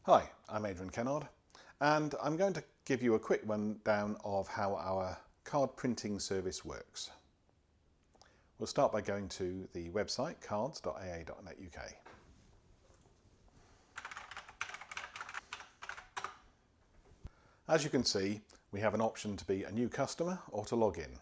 Hi, I'm Adrian Kennard, and I'm going to give you a quick rundown of how our card printing service works. We'll start by going to the website cards.aa.net.uk. As you can see, we have an option to be a new customer or to log in.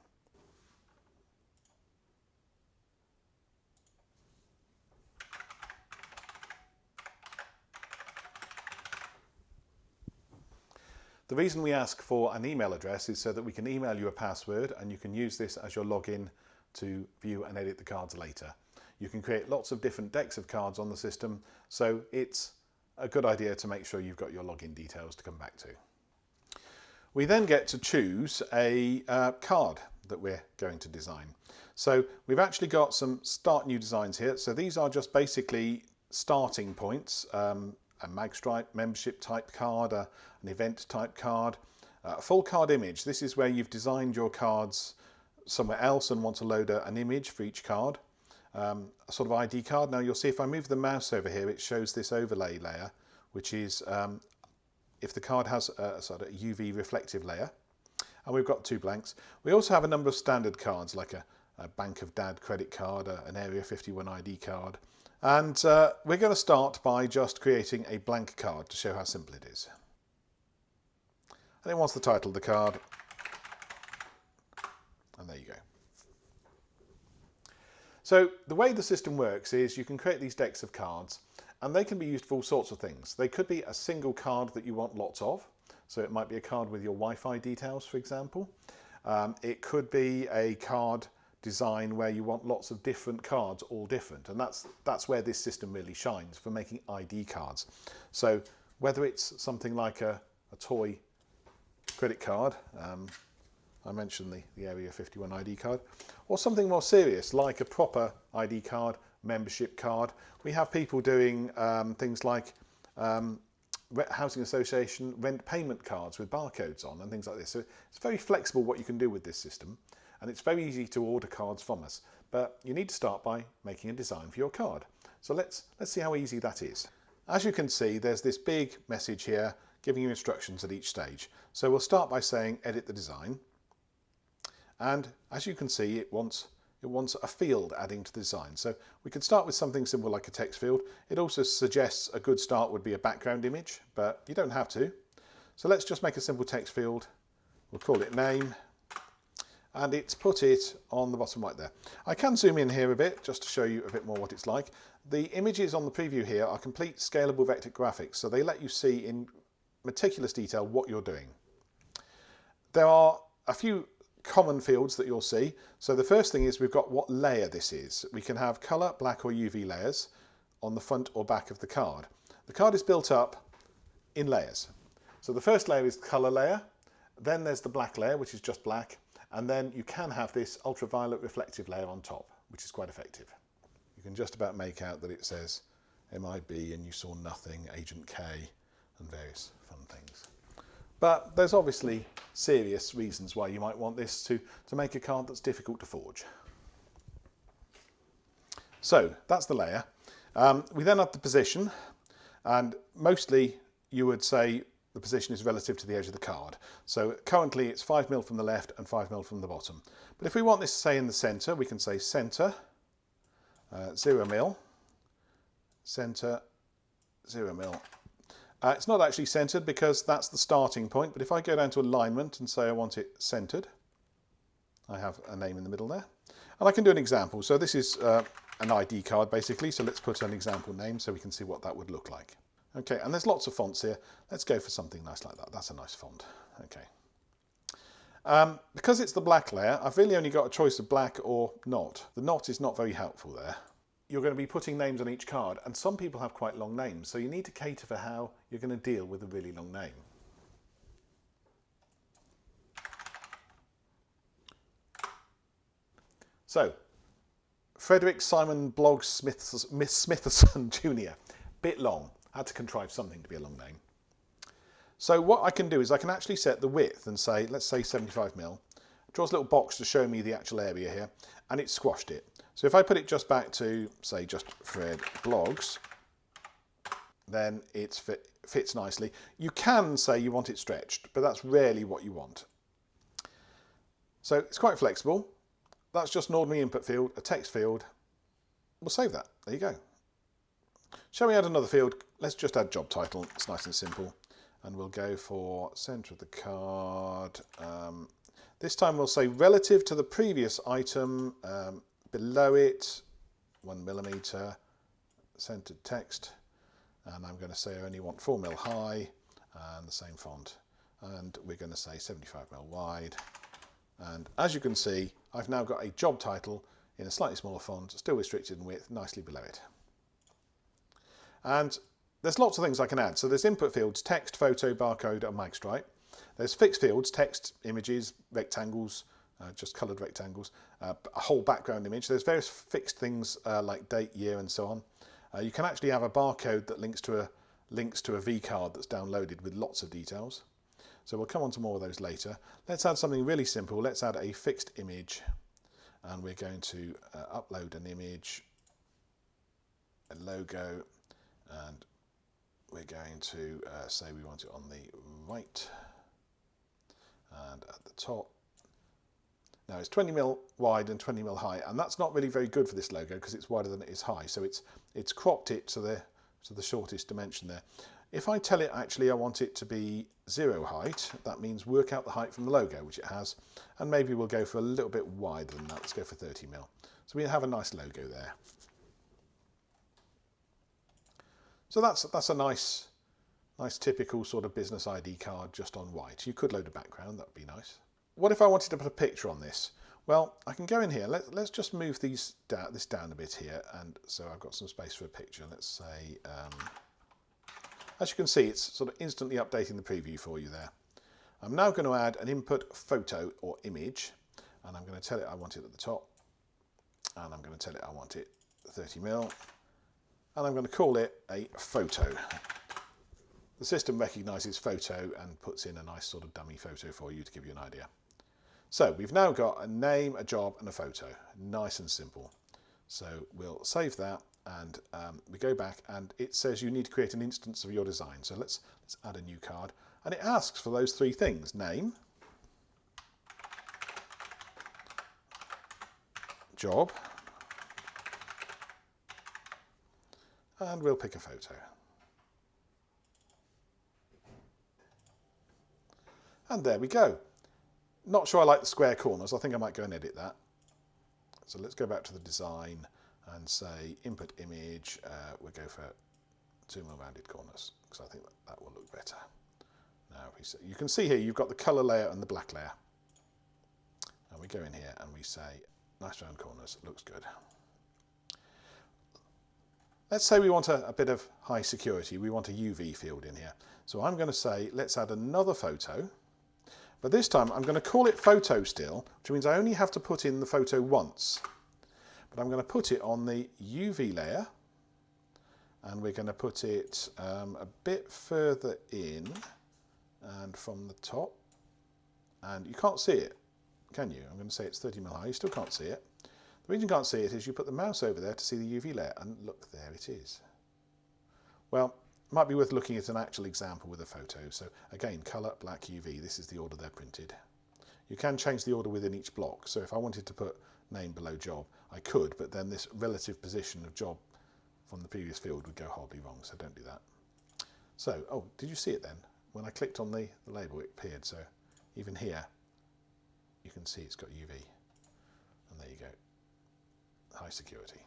The reason we ask for an email address is so that we can email you a password and you can use this as your login to view and edit the cards later. You can create lots of different decks of cards on the system, so it's a good idea to make sure you've got your login details to come back to. We then get to choose a card that we're going to design. So we've actually got some start new designs here. So these are just basically starting points. A magstripe membership type card, an event type card, a full card image. This is where you've designed your cards somewhere else and want to load an image for each card. A sort of ID card. Now you'll see if I move the mouse over here, it shows this overlay layer, which is if the card has a sort of UV reflective layer. And we've got two blanks. We also have a number of standard cards like a Bank of Dad credit card, an Area 51 ID card. And we're going to start by just creating a blank card to show how simple it is. And it wants the title of the card. And there you go. So the way the system works is you can create these decks of cards and they can be used for all sorts of things. They could be a single card that you want lots of. So it might be a card with your Wi-Fi details, for example. It could be a card design where you want lots of different cards, all different, and that's where this system really shines, for making ID cards. So whether it's something like a toy credit card, I mentioned the Area 51 ID card, or something more serious like a proper ID card, membership card. We have people doing things like housing association rent payment cards with barcodes on and things like this. So it's very flexible what you can do with this system. And it's very easy to order cards from us, but you need to start by making a design for your card. So let's see how easy that is. As you can see, there's this big message here giving you instructions at each stage. So we'll start by saying edit the design. And as you can see, it wants a field adding to the design. So we could start with something simple like a text field. It also suggests a good start would be a background image, but you don't have to. So let's just make a simple text field. We'll call it name. And it's put it on the bottom right there. I can zoom in here a bit just to show you a bit more what it's like. The images on the preview here are complete scalable vector graphics, so they let you see in meticulous detail what you're doing. There are a few common fields that you'll see. So the first thing is we've got what layer this is. We can have colour, black or UV layers on the front or back of the card. The card is built up in layers. So the first layer is the colour layer, then there's the black layer, which is just black. And then you can have this ultraviolet reflective layer on top, which is quite effective. You can just about make out that it says MIB and you saw nothing, Agent K, and various fun things. But there's obviously serious reasons why you might want this to make a card that's difficult to forge. So that's the layer. We then have the position, and mostly you would say the position is relative to the edge of the card. So currently it's 5mm from the left and 5mm from the bottom. But if we want this to say in the centre, we can say centre, 0mm, centre, 0mm. It's not actually centred because that's the starting point, but if I go down to alignment and say I want it centred, I have a name in the middle there. And I can do an example. So this is an ID card basically, so let's put an example name so we can see what that would look like. Okay, and there's lots of fonts here. Let's go for something nice like that. That's a nice font. Okay. Because it's the black layer, I've really only got a choice of black or not. The not is not very helpful there. You're going to be putting names on each card, and some people have quite long names, so you need to cater for how you're going to deal with a really long name. So, Frederick Simon Bloggs Smithson Jr. Bit long. I had to contrive something to be a long name. So what I can do is I can actually set the width and say, let's say 75mm. It draws a little box to show me the actual area here, and it squashed it. So if I put it just back to, say, just Fred Bloggs, then it fits nicely. You can say you want it stretched, but that's rarely what you want. So it's quite flexible. That's just an ordinary input field, a text field. We'll save that. There you go. Shall we add another field? Let's just add job title. It's nice and simple. And we'll go for centre of the card. This time we'll say relative to the previous item, below it, 1mm, centered text. And I'm going to say I only want 4mm high and the same font. And we're going to say 75mm wide. And as you can see, I've now got a job title in a slightly smaller font, still restricted in width, nicely below it. And there's lots of things I can add. So there's input fields, text, photo, barcode, and magstripe. There's fixed fields, text, images, rectangles, just coloured rectangles, a whole background image. There's various fixed things like date, year, and so on. You can actually have a barcode that links to a V card that's downloaded with lots of details. So we'll come on to more of those later. Let's add something really simple. Let's add a fixed image, and we're going to upload an image, a logo, and we're going to say we want it on the right and at the top. Now it's 20mm wide and 20mm high, and that's not really very good for this logo because it's wider than it is high. So it's cropped it to the shortest dimension there. If I tell it actually I want it to be 0 height, that means work out the height from the logo, which it has, and maybe we'll go for a little bit wider than that. Let's go for 30mm. So we have a nice logo there. So that's a nice typical sort of business ID card just on white. You could load a background, that would be nice. What if I wanted to put a picture on this? Well, I can go in here. Let's just move this down a bit here, and so I've got some space for a picture. Let's say, as you can see, it's sort of instantly updating the preview for you there. I'm now going to add an input photo or image, and I'm going to tell it I want it at the top, and I'm going to tell it I want it 30mm, and I'm going to call it a photo. The system recognises photo and puts in a nice sort of dummy photo for you to give you an idea. So we've now got a name, a job, and a photo. Nice and simple. So we'll save that, and we go back, and it says you need to create an instance of your design. So let's add a new card, and it asks for those three things: name, job, and we'll pick a photo. And there we go. Not sure I like the square corners. I think I might go and edit that. So let's go back to the design and say input image. We'll go for 2mm rounded corners because I think that will look better. Now you can see here you've got the colour layer and the black layer. And we go in here and we say nice round corners. Looks good. Let's say we want a bit of high security. We want a UV field in here. So I'm going to say let's add another photo. But this time I'm going to call it photo still, which means I only have to put in the photo once. But I'm going to put it on the UV layer, and we're going to put it a bit further in and from the top. And you can't see it, can you? I'm going to say it's 30mm high. You still can't see it. The reason you can't see it is you put the mouse over there to see the UV layer, and look, there it is. Well, might be worth looking at an actual example with a photo. So again, colour, black, UV, this is the order they're printed. You can change the order within each block. So if I wanted to put name below job, I could, but then this relative position of job from the previous field would go horribly wrong, so don't do that. So, oh, did you see it then? When I clicked on the label, it appeared. So even here, you can see it's got UV. And there you go, high security.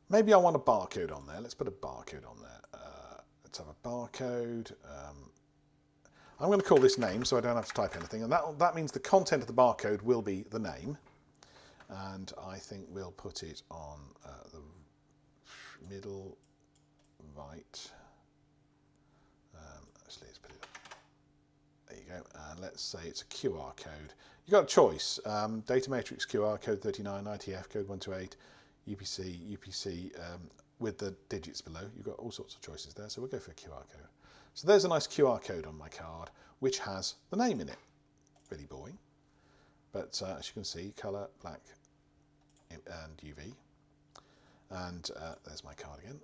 Maybe I want a barcode on there. Let's put a barcode on there. Let's have a barcode. I'm going to call this name so I don't have to type anything. And that means the content of the barcode will be the name. And I think we'll put it on the middle right. Actually, let's put it up. There you go. And let's say it's a QR code. You've got a choice. Data matrix QR code 39, ITF code 128. UPC with the digits below. You've got all sorts of choices there, so we'll go for a QR code. So there's a nice QR code on my card which has the name in it. Really boring, but as you can see, colour, black and UV, and there's my card again.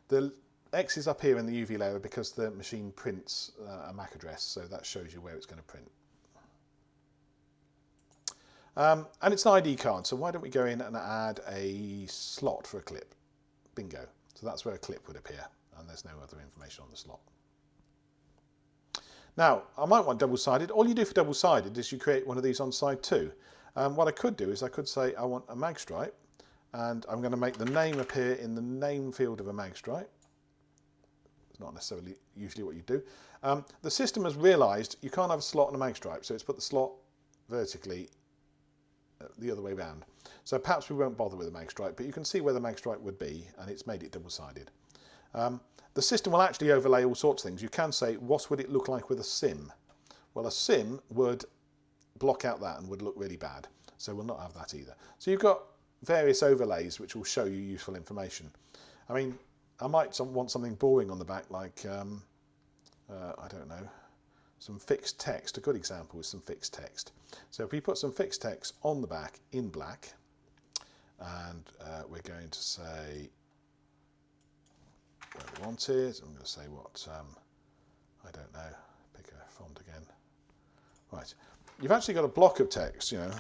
The X is up here in the UV layer because the machine prints a MAC address, so that shows you where it's going to print. And it's an ID card, so why don't we go in and add a slot for a clip? Bingo. So that's where a clip would appear, and there's no other information on the slot. Now, I might want double-sided. All you do for double-sided is you create one of these on side 2. What I could do is I could say I want a mag stripe, and I'm going to make the name appear in the name field of a mag stripe. It's not necessarily usually what you do. The system has realised you can't have a slot and a mag stripe, so it's put the slot vertically the other way round. So perhaps we won't bother with a mag stripe, but you can see where the mag stripe would be, and it's made it double-sided. The system will actually overlay all sorts of things. You can say, what would it look like with a sim? Well, a sim would block out that and would look really bad. So we'll not have that either. So you've got various overlays which will show you useful information. I mean, I might want something boring on the back, like, I don't know, some fixed text. A good example is some fixed text. So if we put some fixed text on the back in black, and we're going to say where we want it. I'm going to say what, I don't know, pick a font again. Right, you've actually got a block of text, you know. Let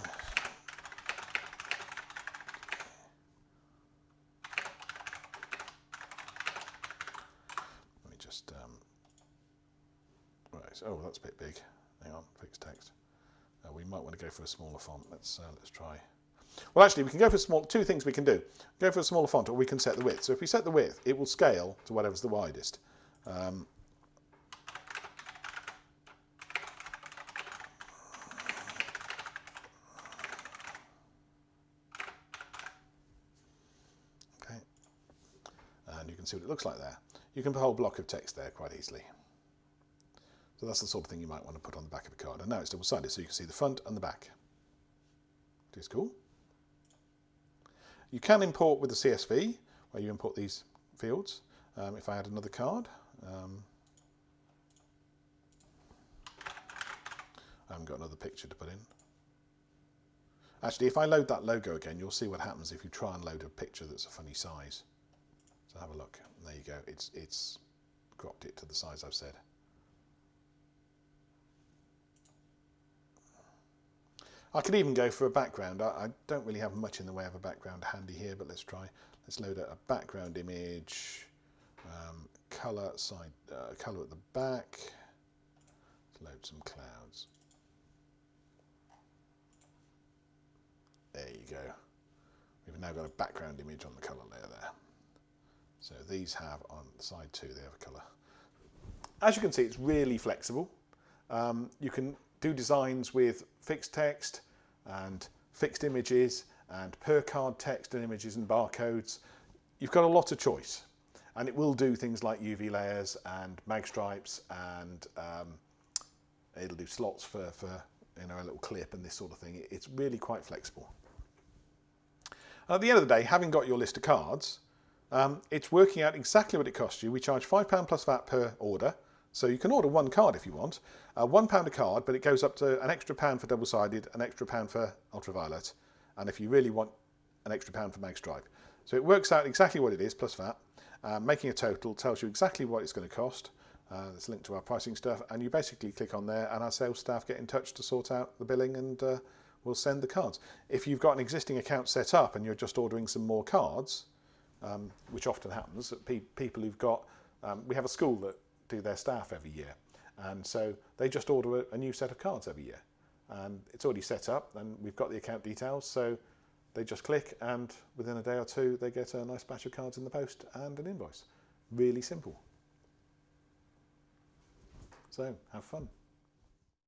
me just, right, oh, that's a bit big. Hang on, fixed text. We might want to go for a smaller font. Let's try. Well, actually, we can go for two things we can do. Go for a smaller font, or we can set the width. So if we set the width, it will scale to whatever's the widest. Okay. And you can see what it looks like there. You can put a whole block of text there quite easily. So that's the sort of thing you might want to put on the back of a card. And now it's double-sided, so you can see the front and the back. Which is cool. You can import with the CSV, where you import these fields. If I add another card, I haven't got another picture to put in. Actually, if I load that logo again, you'll see what happens if you try and load a picture that's a funny size. So have a look. There you go. It's cropped it to the size I've said. I could even go for a background. I don't really have much in the way of a background handy here, but let's try. Let's load a background image, colour colour at the back. Let's load some clouds. There you go. We've now got a background image on the colour layer there. So these have on side 2, they have a colour. As you can see, it's really flexible. You can do designs with fixed text and fixed images and per card text and images and barcodes. You've got a lot of choice, and it will do things like UV layers and mag stripes, and it'll do slots for you know, a little clip and this sort of thing. It's really quite flexible. At the end of the day, having got your list of cards, it's working out exactly what it costs you. We charge £5 plus VAT per order. So you can order one card if you want, £1 a card, but it goes up to an extra £1 for double-sided, an extra £1 for ultraviolet, and if you really want, an extra £1 for mag stripe. So it works out exactly what it is plus VAT, making a total, tells you exactly what it's going to cost. There's a link to our pricing stuff, and you basically click on there, and our sales staff get in touch to sort out the billing, and we'll send the cards. If you've got an existing account set up and you're just ordering some more cards, which often happens, that people who've got, we have a school that do their staff every year, and so they just order a new set of cards every year, and it's already set up and we've got the account details, so they just click and within a day or two they get a nice batch of cards in the post and an invoice. Really simple. So have fun.